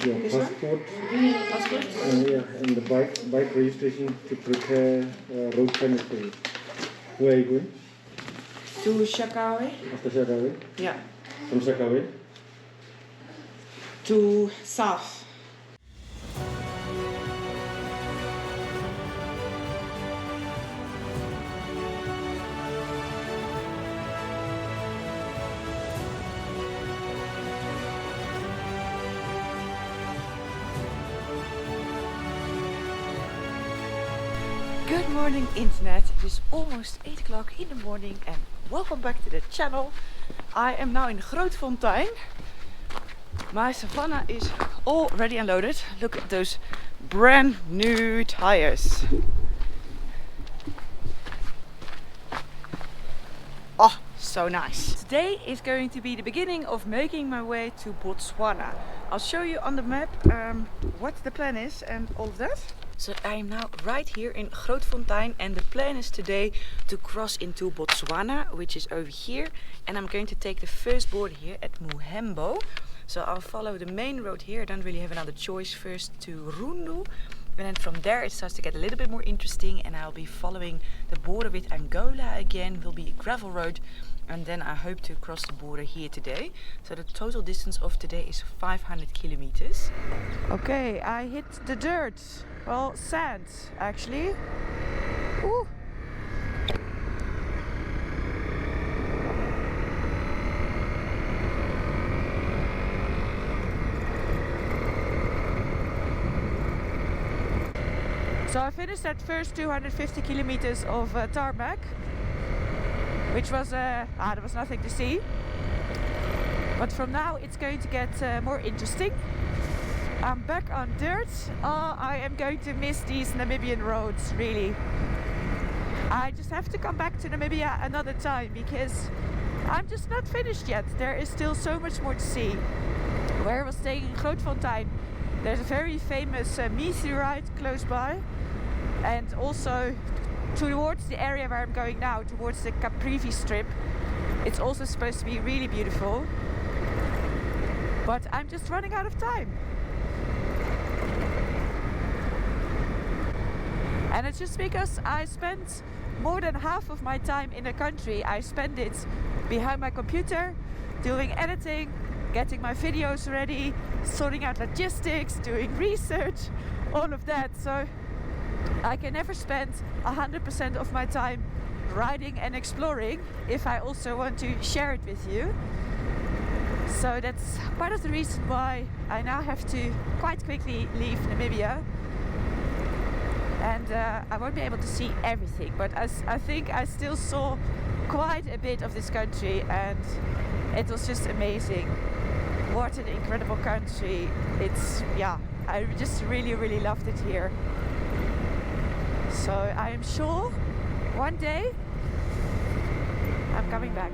your This passport, Passport? yeah, and the bike registration to prepare road permit for you. Where are you going? To Shakawe? After Shakawe? Yeah. From Shakawe? To south. Good morning internet, it is almost 8 o'clock in the morning and welcome back to the channel. I am now in Grootfontein. My Savannah is already unloaded. Look at those brand new tires. Oh, so nice. Today is going to be the beginning of making my way to Botswana. I'll show you on the map what the plan is and all of that. So I am now right here in Grootfontein and the plan is today to cross into Botswana, which is over here, and I'm going to take the first border here at Muhembo. So I'll follow the main road here. I don't really have another choice. First to Rundu, and then from there it starts to get a little bit more interesting and I'll be following the border with Angola again. Will be a gravel road and then I hope to cross the border here today. So the total distance of today is 500 kilometers. Okay, I hit the dirt. Well, sand actually. Ooh. So I finished that first 250 kilometers of tarmac, which was there was nothing to see. But from now it's going to get more interesting. I'm back on dirt. Oh, I am going to miss these Namibian roads, really. I just have to come back to Namibia another time because I'm just not finished yet. There is still so much more to see. Where I was staying in Grootfontein, there's a very famous meteorite close by. And also towards the area where I'm going now, towards the Caprivi strip, it's also supposed to be really beautiful. But I'm just running out of time. And it's just because I spent more than half of my time in a country. I spend it behind my computer, doing editing, getting my videos ready, sorting out logistics, doing research, all of that. So I can never spend 100% of my time riding and exploring if I also want to share it with you. So that's part of the reason why I now have to quite quickly leave Namibia. And I won't be able to see everything, but I think I still saw quite a bit of this country and it was just amazing. What an incredible country. It's, yeah, I just really loved it here. So I am sure one day I'm coming back.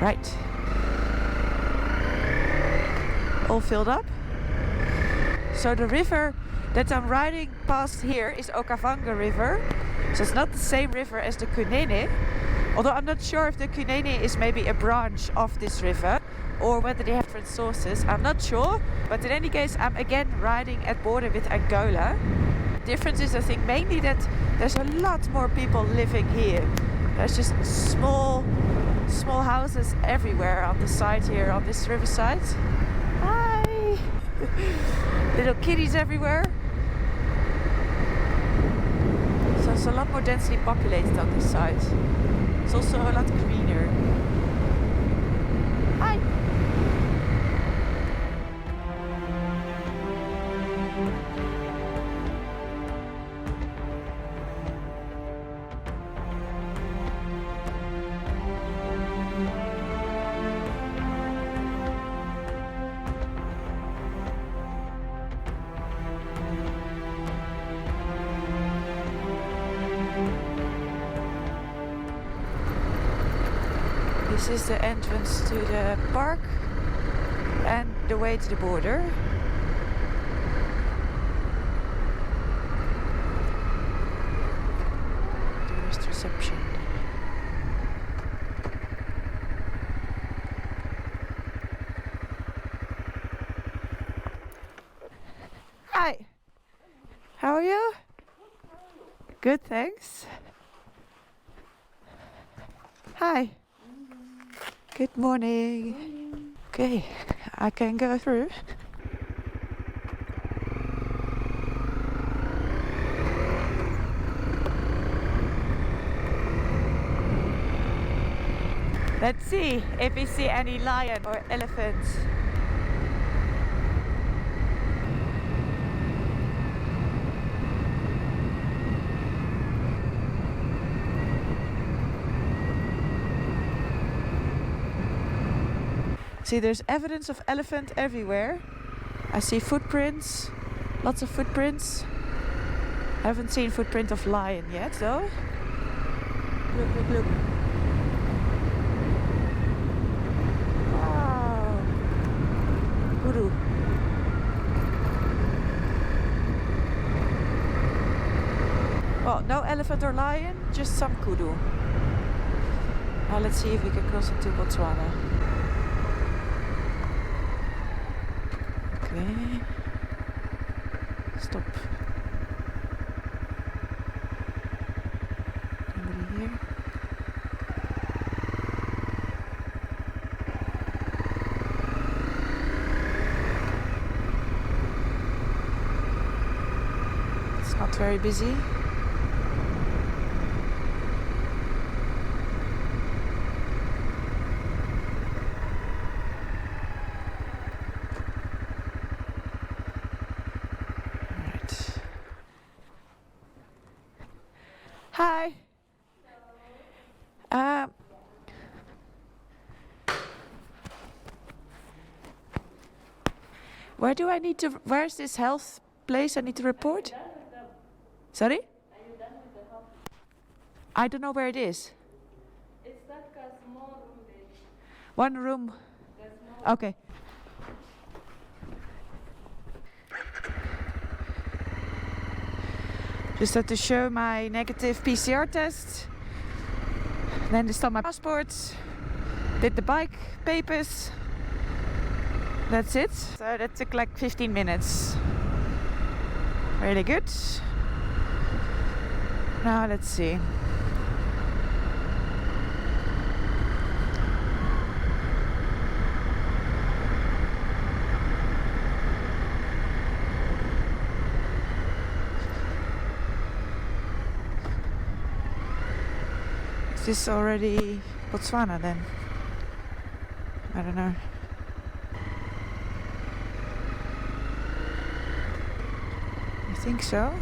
Right. All filled up. So the river that I'm riding past here is Okavango River. So it's not the same river as the Kunene. Although I'm not sure if the Cunene is maybe a branch of this river or whether they have different sources. I'm not sure. But in any case, I'm again riding at border with Angola. Difference is, I think, mainly that there's a lot more people living here. There's just small houses everywhere on the side here, on this riverside. Hi! Little kitties everywhere. So it's a lot more densely populated on this side. It's also a lot greener. Hi! This is the entrance to the park and the way to the border. Tourist reception. Hi! How are you? Good, thanks. Hi. Good morning. Okay, I can go through. Let's see if we see any lion or elephants. See, there's evidence of elephant everywhere. I see footprints, lots of footprints. I haven't seen footprint of lion yet though. Look, look, look. Wow. Kudu. Well, no elephant or lion, just some kudu. Now let's see if we can cross into Botswana. Okay. Stop. Nobody here. It's not very busy. Hi. Where do I need to? Where's this health place I need to report? Sorry? Are you done with the health? I don't know where it is. It's that small room there. One room. Okay. Just had to show my negative PCR test. Then they stole my passport. Did the bike papers. That's it. So that took like 15 minutes. Really good. Now let's see. Is this already Botswana then? I don't know. I think so.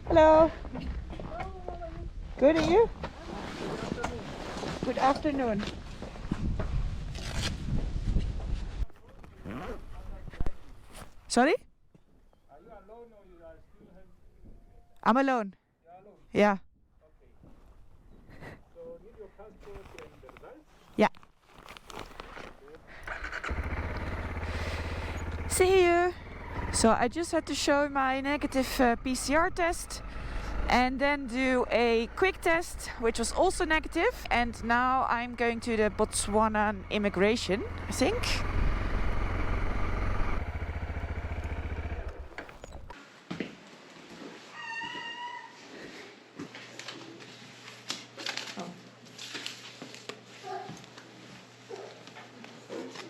Hello. Good, and you? Good afternoon. Sorry? I'm alone. Yeah. Okay. So need your passport and the results? Yeah. See you. So I just had to show my negative PCR test and then do a quick test, which was also negative. And now I'm going to the Botswana immigration, I think.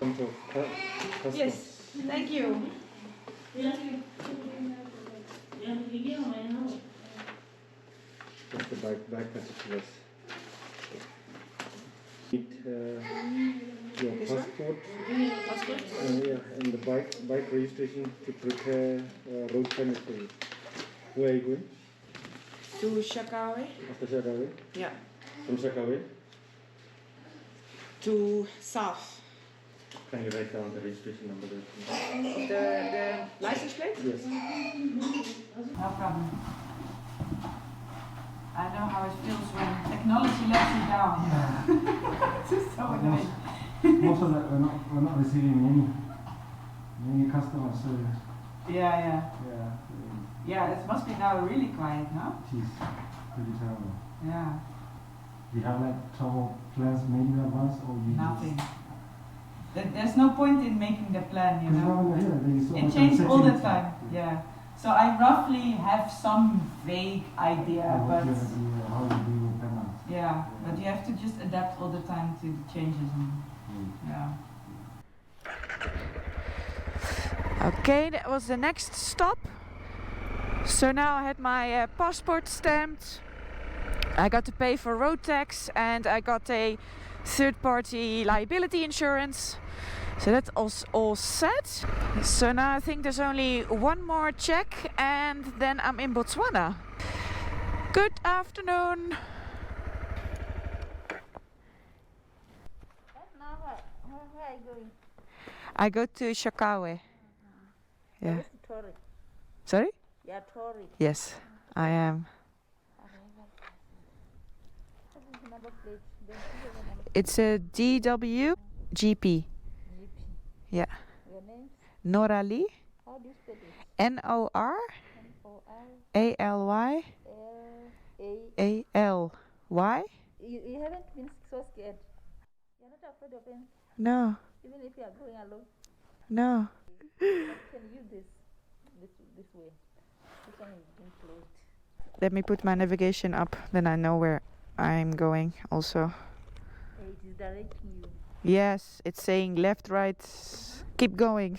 Come to customs. Yes, thank you. That's the bike passage list. Need your This one? passport. Passport? Yeah, and the bike registration to prepare road permit for you. Where are you going? To Shakawe? After Shakawe? Yeah. From Shakawe? To South. Can you write down the registration number there? The license plate? Yes. No problem. I know how it feels when technology lets you down. It's just so annoying. Most of that we're not receiving many customers. Yeah. Yeah, Yeah, it must be now really quiet, no? it is pretty terrible. Yeah, Do you have like travel plans made in advance or you nothing. There's no point in making the plan, you Because know? now when you're here, there is so It much changes all the uncertainty. time, yeah. So I roughly have some vague idea, What but you're gonna do, how you deal with penalties. yeah, but you have to just adapt all the time to the changes and yeah. Okay, that was the next stop. So now I had my passport stamped. I got to pay for road tax and I got a third-party liability insurance. So that's all set. So now I think there's only one more check and then I'm in Botswana. Good afternoon. Where are you going? I go to Shakawe. Yeah. Tory. Sorry? Yeah, Tory. Yes, I am. What is the number plate? Don't you have a number It's a DW GP. GP? Yeah. Your name? Norali. How do you spell it? N-O-R-A-L-Y. N-O-R-L-A. A-L-Y. You haven't been so scared. You're not afraid of anything, No, even if you are going alone. no. You can use this way. This one is being closed. Let me put my navigation up, then I know where I'm going also. It is directing you. Yes, it's saying left, right, keep going.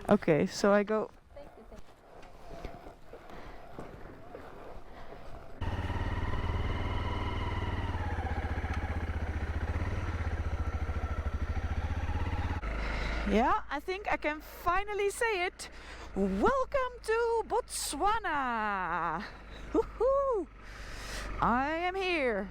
Okay, so I go. Thank you. Yeah, I think I can finally say it. Welcome to Botswana. Woohoo! I am here.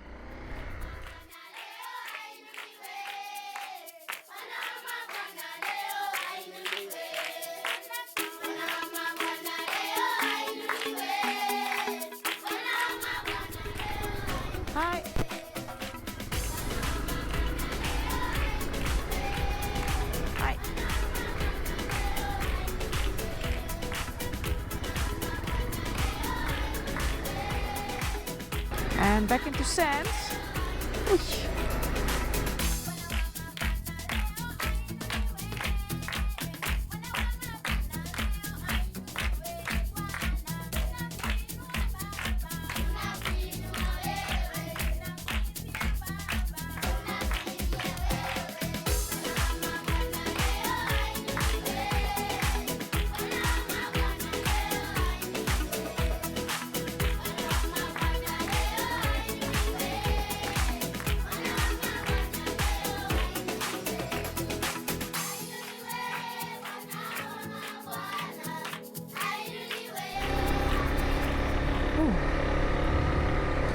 Hi. Hi. And back into sand. Oei.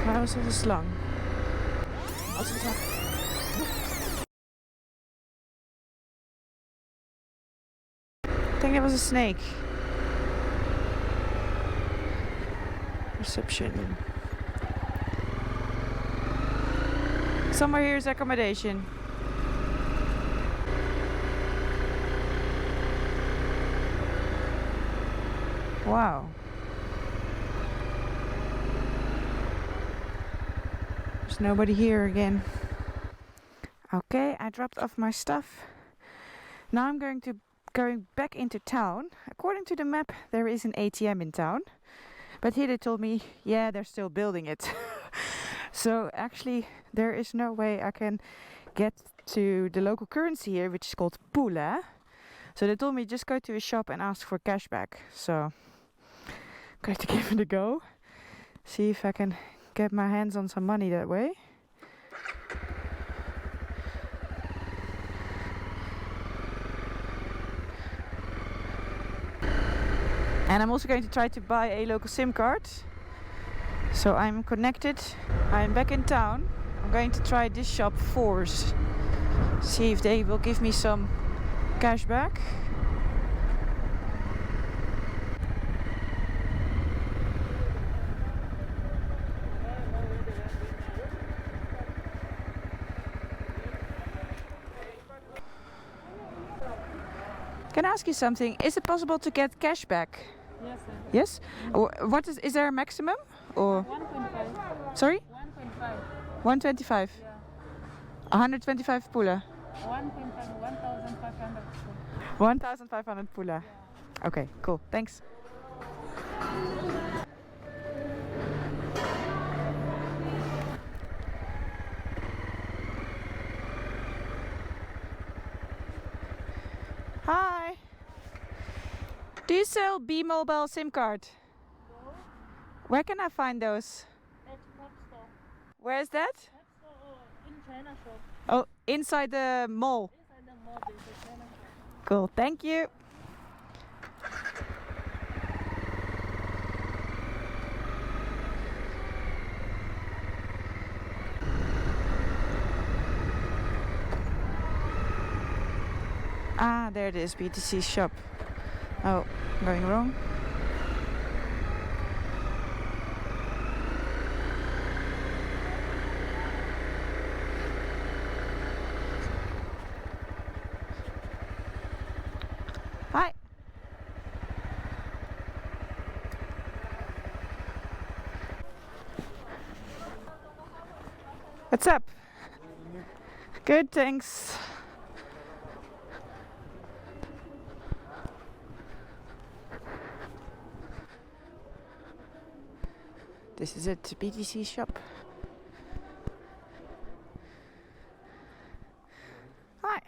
Waar was dat een slang? Als het wat... I think it was a snake. Reception. Somewhere here is accommodation. Wow. There's nobody here again. Okay, I dropped off my stuff. Now I'm going back into town. According to the map, there is an ATM in town. But here they told me, yeah, they're still building it. So actually, there is no way I can get to the local currency here, which is called Pula. So they told me just go to a shop and ask for cash back. So I'm going to give it a go. See if I can get my hands on some money that way. And I'm also going to try to buy a local SIM card. So I'm connected. I'm back in town. I'm going to try this shop Force. See if they will give me some cash back. Can I ask you something? Is it possible to get cash back? Yes, sir. Yes? What is there a maximum? Or 1.5. sorry? 1.5. 125. Yeah. 125 Pula. 1.5. 1,500. 1,500 Pula. Yeah. Okay, cool. Thanks. Hi. Do you sell B-Mobile SIM card? No. Where can I find those? At next store. Where is that? Next store in China shop. Oh, inside the mall. Inside the mall there is a China shop. Cool, thank you. Ah, there it is, BTC shop. Oh, going wrong. Hi. What's up? Good, thanks. This is it, BTC shop. Hi.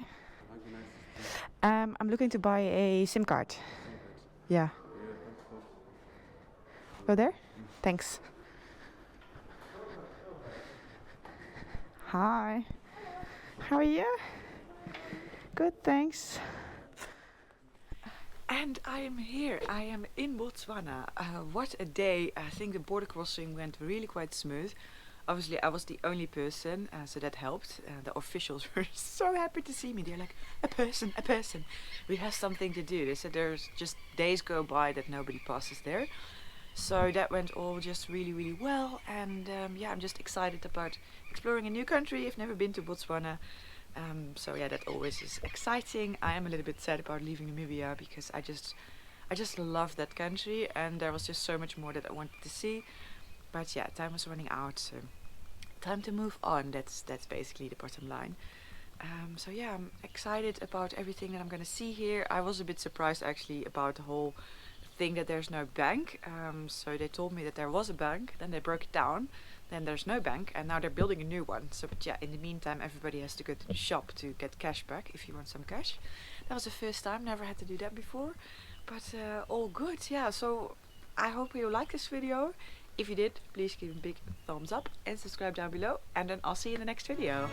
I'm looking to buy a SIM card. Yeah. Go there? Thanks. Hi. How are you? Good, thanks. And I am here. I am in Botswana. What a day. I think the border crossing went really quite smooth. Obviously, I was the only person, so that helped. The officials were so happy to see me. They're like, a person. We have something to do. They said there's just days go by that nobody passes there. So that went all just really, really well. And yeah, I'm just excited about exploring a new country. I've never been to Botswana. So yeah, that always is exciting. I am a little bit sad about leaving Namibia because I just love that country and there was just so much more that I wanted to see. But yeah, time was running out, so time to move on. That's basically the bottom line. So yeah, I'm excited about everything that I'm gonna see here. I was a bit surprised actually about the whole thing that there's no bank. So they told me that there was a bank, then they broke it down. Then there's no bank and now they're building a new one. So but yeah, in the meantime everybody has to go to the shop to get cash back if you want some cash. That was the first time, never had to do that before. But all good, yeah. So I hope you like this video. If you did, please give a big thumbs up and subscribe down below. And then I'll see you in the next video.